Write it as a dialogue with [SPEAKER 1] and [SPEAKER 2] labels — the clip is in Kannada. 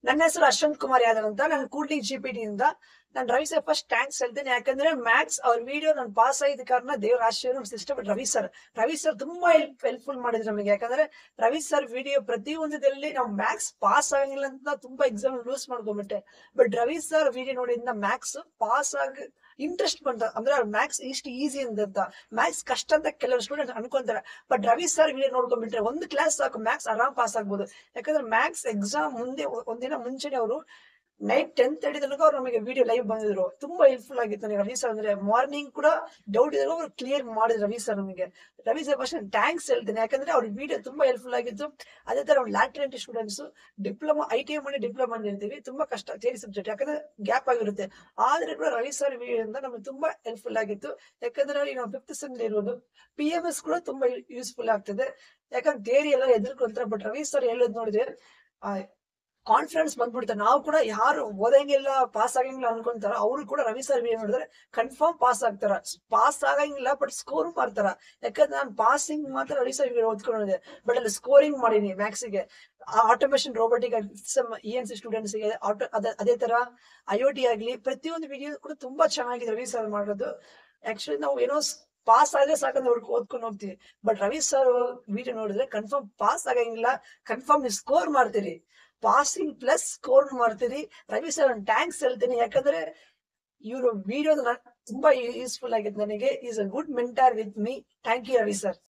[SPEAKER 1] ನನ್ನ ಹೆಸರು ಅಶ್ವಂತ್ ಕುಮಾರ್ ಯಾದವ್ ಅಂತ. ನಾನು ಕೂಡ್ಲಿ ಜಿಪಿಟಿ ಇಂದ. ನಾನು ರವಿ ಸರ್ ಫಸ್ಟ್ ಥ್ಯಾಂಕ್ಸ್ ಹೇಳ್ತೇನೆ. ಯಾಕಂದ್ರೆ ಮ್ಯಾಥ್ಸ್ ಅವ್ರ ವಿಡಿಯೋ ನಾನು ಪಾಸ್ ಆಗಿದ್ದ ಕಾರಣ ದೇವರ ಆಶೀರ್ವಾದ ಸಿಸ್ಟಮ್ ರವಿ ಸರ್ ತುಂಬಾ ಹೆಲ್ಪ್ಫುಲ್ ಮಾಡಿದ್ರು ನಮಗೆ. ಯಾಕಂದ್ರೆ ರವಿ ಸರ್ ವಿಡಿಯೋ ಪ್ರತಿಯೊಂದರಲ್ಲಿ ನಾವು ಮ್ಯಾಥ್ಸ್ ಪಾಸ್ ಆಗಂಗಿಲ್ಲ ಅಂತ ತುಂಬಾ ಎಕ್ಸಾಮ್ ಲೂಸ್ ಮಾಡ್ಕೊಂಡ್ಬಿಟ್ಟೆ. ಬಟ್ ರವಿ ಸರ್ ವಿಡಿಯೋ ನೋಡಿದ ಮ್ಯಾಥ್ಸ್ ಪಾಸ್ ಆಗಿ ಇಂಟ್ರೆಸ್ಟ್ ಬಂತ. ಅಂದ್ರೆ ಮ್ಯಾಥ್ಸ್ ಇಷ್ಟು ಈಸಿ ಅಂತ, ಮ್ಯಾಥ್ಸ್ ಕಷ್ಟ ಅಂತ ಕೆಲವರು ಸ್ಟೂಡೆಂಟ್ ಅನ್ಕೊಂತಾರೆ. ಬಟ್ ರವಿ ಸರ್ ವಿಡಿಯೋ ನೋಡ್ಕೊಂಡ್ಬಿಟ್ರೆ ಒಂದು ಕ್ಲಾಸ್ ಸಾಕು, ಮ್ಯಾಥ್ಸ್ ಆರಾಮ್ ಪಾಸ್ ಆಗ್ಬೋದು. ಯಾಕಂದ್ರೆ ಮ್ಯಾಥ್ಸ್ ಎಕ್ಸಾಮ್ ಮುಂದೆ ಒಂದಿನ ಮುಂಚೆನೆ ಅವರು ನೈಟ್ 10:30 ತನಕ ಅವ್ರು ನಮಗೆ ವಿಡಿಯೋ ಲೈವ್ ಬಂದಿದ್ರು. ತುಂಬಾ ಹೆಲ್ಪ್ಫುಲ್ ಆಗಿತ್ತು ನನಗೆ ರವಿ ಸರ್. ಅಂದ್ರೆ ಮಾರ್ನಿಂಗ್ ಕೂಡ ಡೌಟ್ ಇದ್ರು ಅವ್ರು ಕ್ಲಿಯರ್ ಮಾಡಿದ್ರು ರವಿ ಸರ್ ನಮಗೆ. ರವಿ ಸರ್ ಫಸ್ಟ್ ಥ್ಯಾಂಕ್ಸ್ ಹೇಳ್ತೇನೆ. ಯಾಕಂದ್ರೆ ಅವ್ರ ವಿಡಿಯೋ ತುಂಬಾ ಹೆಲ್ಪ್ಫುಲ್ ಆಗಿತ್ತು. ಅದೇ ತರ ಲ್ಯಾಟ್ರೆಂಟ್ ಸ್ಟೂಡೆಂಟ್ಸ್ ಡಿಪ್ಲೊಮಾ ITI ಮಾಡಿ ಡಿಪ್ಲೊಮಾ ಅಂತಿರ್ತೀವಿ, ತುಂಬಾ ಕಷ್ಟ ಥಿಯರಿ ಸಬ್ಜೆಕ್ಟ್, ಯಾಕಂದ್ರೆ ಗ್ಯಾಪ್ ಆಗಿರುತ್ತೆ. ಆದ್ರೆ ಕೂಡ ರವಿ ಸರ್ ವಿಡಿಯೋ ಇಂದ ನಮಗೆ ತುಂಬಾ ಹೆಲ್ಪ್ಫುಲ್ ಆಗಿತ್ತು. ಯಾಕಂದ್ರೆ ನಾವು 5th ಸೆಮ್ ಇರೋದು PMS ಕೂಡ ತುಂಬಾ ಯೂಸ್ಫುಲ್ ಆಗ್ತದೆ. ಯಾಕಂದ್ರೆ ಥಿಯರಿ ಎಲ್ಲ ಎದುರ್ಕೊಂತಾರೆ. ಬಟ್ ರವಿ ಸರ್ ಹೇಳೋದು ನೋಡಿದ್ರೆ ಕಾನ್ಫಿಡೆನ್ಸ್ ಬಂದ್ಬಿಡುತ್ತೆ. ನಾವು ಕೂಡ ಯಾರು ಓದಂಗಿಲ್ಲ ಪಾಸ್ ಆಗಂಗಿಲ್ಲ ಅನ್ಕೊಂತಾರ, ಅವ್ರು ಕೂಡ ರವಿ ಸರ್ ವಿಡಿಯೋ ನೋಡಿದ್ರೆ ಕನ್ಫರ್ಮ್ ಪಾಸ್ ಆಗ್ತಾರ. ಪಾಸ್ ಆಗಂಗಿಲ್ಲ ಬಟ್ ಸ್ಕೋರ್ ಮಾಡ್ತಾರ. ಯಾಕಂದ್ರೆ ನಾನು ಪಾಸಿಂಗ್ ಮಾತ್ರ ರವಿ ಸರ್ ವಿಡಿಯೋ ಓದ್ಕೊಂಡಿದ್ದೆ, ಬಟ್ ಅಲ್ಲಿ ಸ್ಕೋರಿಂಗ್ ಮಾಡೀನಿ ಮ್ಯಾಥ್ಸ್ಗೆ. ಆಟೋಮೇಷನ್ ರೋಬೋಟಿಕ್ ENC ಸ್ಟೂಡೆಂಟ್ಸ್ ಗೆ ಅದೇ ತರ IoT ಆಗ್ಲಿ ಪ್ರತಿಯೊಂದು ವಿಡಿಯೋ ಕೂಡ ತುಂಬಾ ಚೆನ್ನಾಗಿದೆ ರವಿ ಸರ್ ಮಾಡೋದು. ಆಕ್ಚುಲಿ ನಾವು ಏನೋ ಪಾಸ್ ಆದ್ರೆ ಸಾಕಂದ್ರೆ ಅವ್ರಿಗೆ ಓದ್ಕೊಂಡು ಹೋಗ್ತೀವಿ. ಬಟ್ ರವಿ ಸರ್ ವಿಡಿಯೋ ನೋಡಿದ್ರೆ ಕನ್ಫರ್ಮ್ ಪಾಸ್ ಆಗಂಗಿಲ್ಲ, ಕನ್ಫರ್ಮ್ ನೀವು ಸ್ಕೋರ್ ಮಾಡ್ತೀರಿ. ಪಾಸಿಂಗ್ ಪ್ಲಸ್ ಸ್ಕೋರ್ ಮಾಡ್ತೀರಿ. ರವಿ ಸರ್ ಥ್ಯಾಂಕ್ಸ್ ಹೇಳ್ತೀನಿ. ಯಾಕಂದ್ರೆ ಇವರು ವಿಡಿಯೋ ತುಂಬಾ ಯೂಸ್ಫುಲ್ ಆಗಿತ್ತು ನನಗೆ. Is a good mentor with me. Thank you Ravi sir.